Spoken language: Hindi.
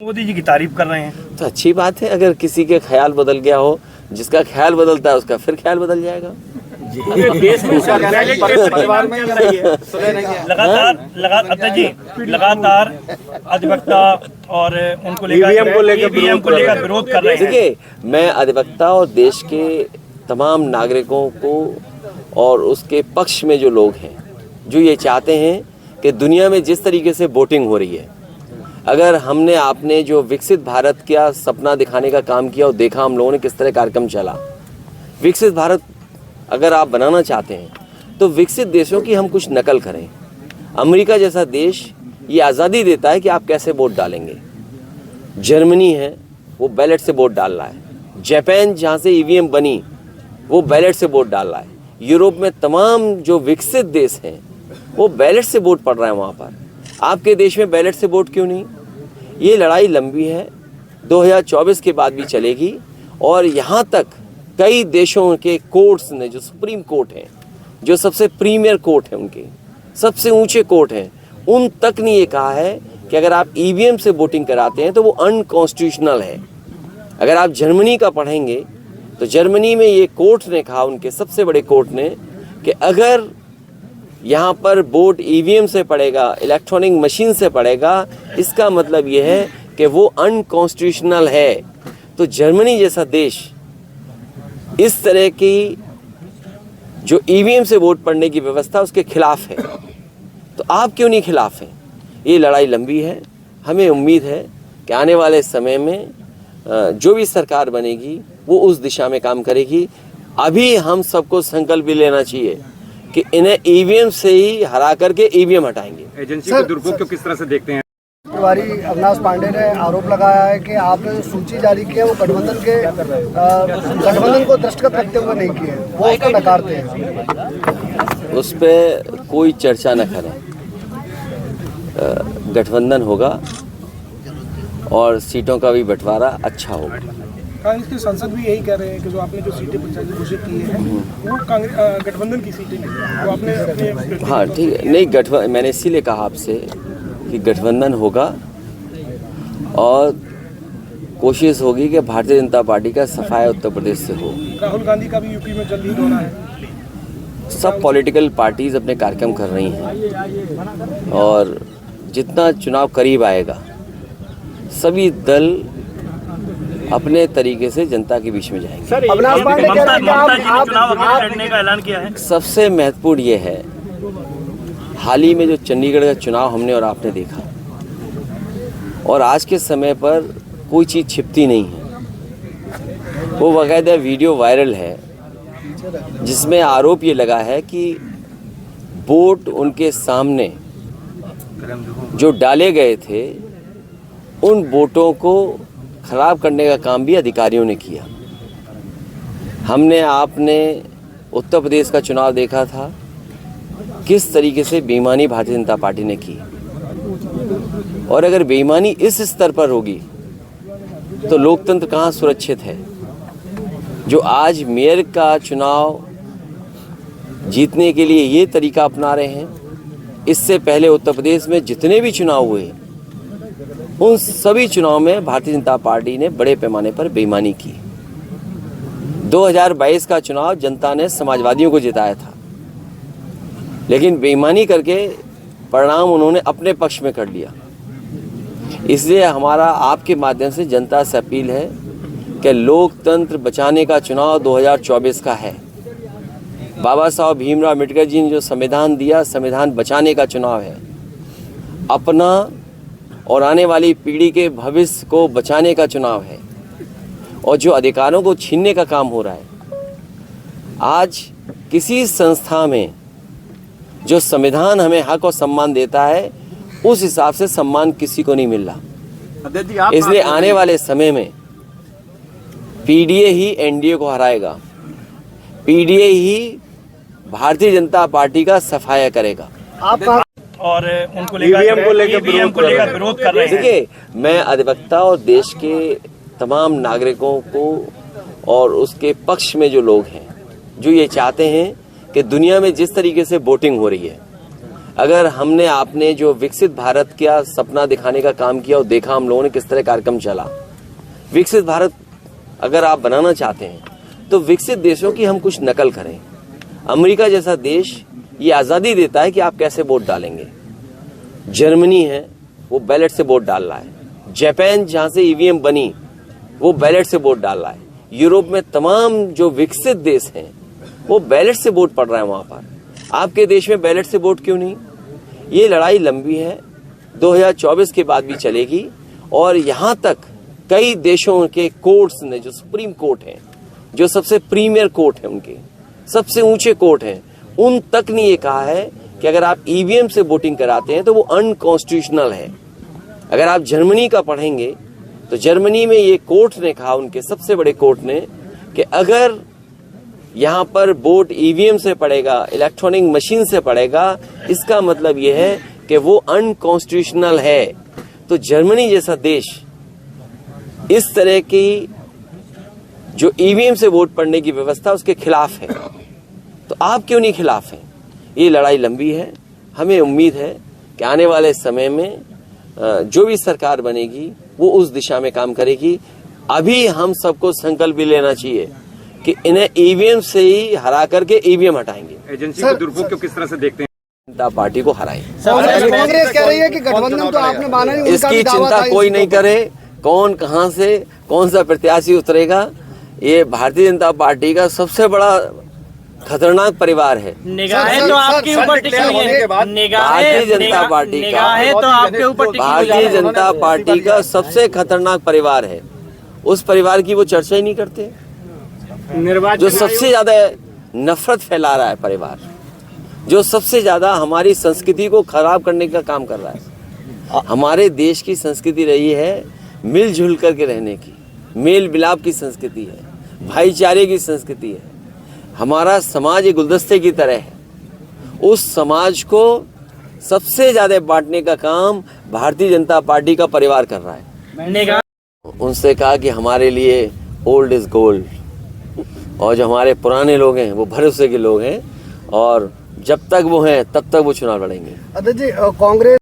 मोदी जी की तारीफ कर रहे हैं तो अच्छी बात है। अगर किसी के ख्याल बदल गया हो, जिसका ख्याल बदलता है उसका फिर ख्याल बदल जाएगा। देश में परिवार में लगातार अधिवक्ता और उनको लेकर विरोध कर रहे हैं। देखिए, मैं अधिवक्ता और देश के तमाम नागरिकों को और उसके पक्ष में जो लोग हैं, जो ये चाहते हैं कि दुनिया में जिस तरीके से वोटिंग हो रही है, अगर हमने आपने जो विकसित भारत का सपना दिखाने का काम किया और देखा हम लोगों ने किस तरह कार्यक्रम चला, विकसित भारत अगर आप बनाना चाहते हैं तो विकसित देशों की हम कुछ नकल करें। अमेरिका जैसा देश ये आज़ादी देता है कि आप कैसे वोट डालेंगे। जर्मनी है, वो बैलेट से वोट डाल रहा है। जापान जहाँ से ईवीएम बनी, वो बैलेट से वोट डाल रहा है। यूरोप में तमाम जो विकसित देश हैं वो बैलेट से वोट पड़ रहा है वहाँ पर। आपके देश में बैलेट से वोट क्यों नहीं? ये लड़ाई लंबी है, 2024 के बाद भी चलेगी। और यहाँ तक कई देशों के कोर्ट्स ने, जो सुप्रीम कोर्ट हैं, जो सबसे प्रीमियर कोर्ट हैं, उनके सबसे ऊंचे कोर्ट हैं, उन तक ने ये कहा है कि अगर आप ईवीएम से वोटिंग कराते हैं तो वो अनकॉन्स्टिट्यूशनल है। अगर आप जर्मनी का पढ़ेंगे तो जर्मनी में ये कोर्ट ने कहा, उनके सबसे बड़े कोर्ट ने, कि अगर यहाँ पर वोट ईवीएम से पड़ेगा, इलेक्ट्रॉनिक मशीन से पड़ेगा, इसका मतलब ये है कि वो अनकॉन्स्टिट्यूशनल है। तो जर्मनी जैसा देश इस तरह की जो ईवीएम से वोट पड़ने की व्यवस्था, उसके खिलाफ है। तो आप क्यों नहीं खिलाफ हैं? ये लड़ाई लंबी है। हमें उम्मीद है कि आने वाले समय में जो भी सरकार बनेगी वो उस दिशा में काम करेगी। अभी हम सबको संकल्प भी लेना चाहिए कि इन्हें ईवीएम से ही हरा करके ईवीएम हटाएंगे। एजेंसी के दुरुपयोग को किस तरह से देखते हैं? प्रभारी अविनाश पांडे ने आरोप लगाया है कि आपने जो सूची जारी की है वो गठबंधन को दृष्टिगत रखते हुए नहीं की है, वो उसको नकारते हैं। उस पर कोई चर्चा न करें। गठबंधन होगा और सीटों का भी बंटवारा अच्छा होगा। कांग्रेस के सांसद भी यही कह रहे हैं कि जो आपने जो सीटें पंचायत घोषित की हैं वो गठबंधन की सीटें नहीं है, वो आपने अपने। हाँ ठीक है, नहीं गठबंधन, मैंने इसीलिए कहा आपसे कि गठबंधन होगा और कोशिश होगी कि भारतीय जनता पार्टी का सफाया उत्तर प्रदेश से हो। राहुल गांधी का भी यूपी में जल्द ही दौरा है। सब पॉलिटिकल पार्टीज अपने कार्यक्रम कर रही हैं और जितना चुनाव करीब आएगा सभी दल अपने तरीके से जनता के बीच में जाएंगे। लड़ने का ऐलान किया है। सबसे महत्वपूर्ण ये है, हाल ही में जो चंडीगढ़ का चुनाव हमने और आपने देखा, और आज के समय पर कोई चीज़ छिपती नहीं है। वो बाकायदा वीडियो वायरल है जिसमें आरोप ये लगा है कि वोट उनके सामने जो डाले गए थे, उन वोटों को खराब करने का काम भी अधिकारियों ने किया। हमने आपने उत्तर प्रदेश का चुनाव देखा था, किस तरीके से बेईमानी भारतीय जनता पार्टी ने की। और अगर बेईमानी इस स्तर पर होगी तो लोकतंत्र कहाँ सुरक्षित है। जो आज मेयर का चुनाव जीतने के लिए ये तरीका अपना रहे हैं, इससे पहले उत्तर प्रदेश में जितने भी चुनाव हुए उन सभी चुनाव में भारतीय जनता पार्टी ने बड़े पैमाने पर बेईमानी की। 2022 का चुनाव जनता ने समाजवादियों को जिताया था, लेकिन बेईमानी करके परिणाम उन्होंने अपने पक्ष में कर लिया। इसलिए हमारा आपके माध्यम से जनता से अपील है कि लोकतंत्र बचाने का चुनाव 2024 का है। बाबा साहब भीमराव अम्बेडकर जी ने जो संविधान दिया, संविधान बचाने का चुनाव है। अपना और आने वाली पीढ़ी के भविष्य को बचाने का चुनाव है। और जो अधिकारों को छीनने का काम हो रहा है, आज किसी संस्था में जो संविधान हमें हक और सम्मान देता है, उस हिसाब से सम्मान किसी को नहीं मिल रहा। इसलिए आने वाले समय में पीडीए ही एनडीए को हराएगा, पीडीए ही भारतीय जनता पार्टी का सफाया करेगा। और उनको लेकर विरोध कर रहे हैं। देखिए, मैं अधिवक्ता और देश के तमाम नागरिकों को और उसके पक्ष में जो लोग हैं, जो ये चाहते हैं कि दुनिया में जिस तरीके से वोटिंग हो रही है, अगर हमने आपने जो विकसित भारत का सपना दिखाने का काम किया और देखा हम लोगों ने किस तरह कार्यक्रम चला, विकसित भारत अगर आप बनाना चाहते हैं तो विकसित देशों की हम कुछ नकल करें। अमेरिका जैसा देश ये आजादी देता है कि आप कैसे वोट डालेंगे। जर्मनी है वो बैलेट से वोट डाल रहा है। जापान जहां से ईवीएम बनी वो बैलेट से वोट डाल रहा है। यूरोप में तमाम जो विकसित देश हैं वो बैलेट से वोट पड़ रहा है वहां पर। आपके देश में बैलेट से वोट क्यों नहीं? ये लड़ाई लंबी है, 2024 के बाद भी चलेगी। और यहां तक कई देशों के कोर्ट्स ने, जो सुप्रीम कोर्ट है, जो सबसे प्रीमियर कोर्ट है, उनके सबसे ऊंचे कोर्ट हैं, उन तक ने ये कहा है कि अगर आप ईवीएम से वोटिंग कराते हैं तो वो अनकॉन्स्टिट्यूशनल है। अगर आप जर्मनी का पढ़ेंगे तो जर्मनी में ये कोर्ट ने कहा, उनके सबसे बड़े कोर्ट ने, कि अगर यहां पर वोट ईवीएम से पड़ेगा, इलेक्ट्रॉनिक मशीन से पड़ेगा, इसका मतलब यह है कि वो अनकॉन्स्टिट्यूशनल है। तो जर्मनी जैसा देश इस तरह की जो ईवीएम से वोट पड़ने की व्यवस्था उसके खिलाफ है, तो आप क्यों नहीं खिलाफ हैं? ये लड़ाई लंबी है। हमें उम्मीद है कि आने वाले समय में जो भी सरकार बनेगी वो उस दिशा में काम करेगी। अभी हम सबको संकल्प भी लेना चाहिए कि इन्हें ईवीएम से ही हरा करके ईवीएम हटाएंगे। एजेंसी के दुरुपयोग को किस तरह से देखते हैं? जनता पार्टी को हराएं। कांग्रेस कह रही है कि गठबंधन तो आपने माना नहीं, उनका भी इसकी दावा चिंता था कोई इसी नहीं पर। करे, कौन कहां से कौन सा प्रत्याशी उतरेगा। ये भारतीय जनता पार्टी का सबसे बड़ा खतरनाक परिवार है। निगाहें तो आपके ऊपर टिकी हुई है। भारतीय जनता पार्टी का, निगाहें तो आपके ऊपर टिकी हुई है। भारतीय जनता पार्टी का सबसे खतरनाक परिवार है। उस परिवार की वो चर्चा ही नहीं करते। जो सबसे ज्यादा नफरत फैला रहा है परिवार, जो सबसे ज्यादा हमारी संस्कृति को खराब करने का काम कर रहा है। हमारे देश की संस्कृति रही है मिलजुल करके रहने की, मेल मिलाप की संस्कृति है, भाईचारे की संस्कृति है। हमारा समाज एक गुलदस्ते की तरह है। उस समाज को सबसे ज्यादा बांटने का काम भारतीय जनता पार्टी का परिवार कर रहा है। उनसे कहा कि हमारे लिए ओल्ड इज गोल्ड, और जो हमारे पुराने लोग हैं वो भरोसे के लोग हैं, और जब तक वो हैं तब तक वो चुनाव लड़ेंगे। अध्यक्ष जी, कांग्रेस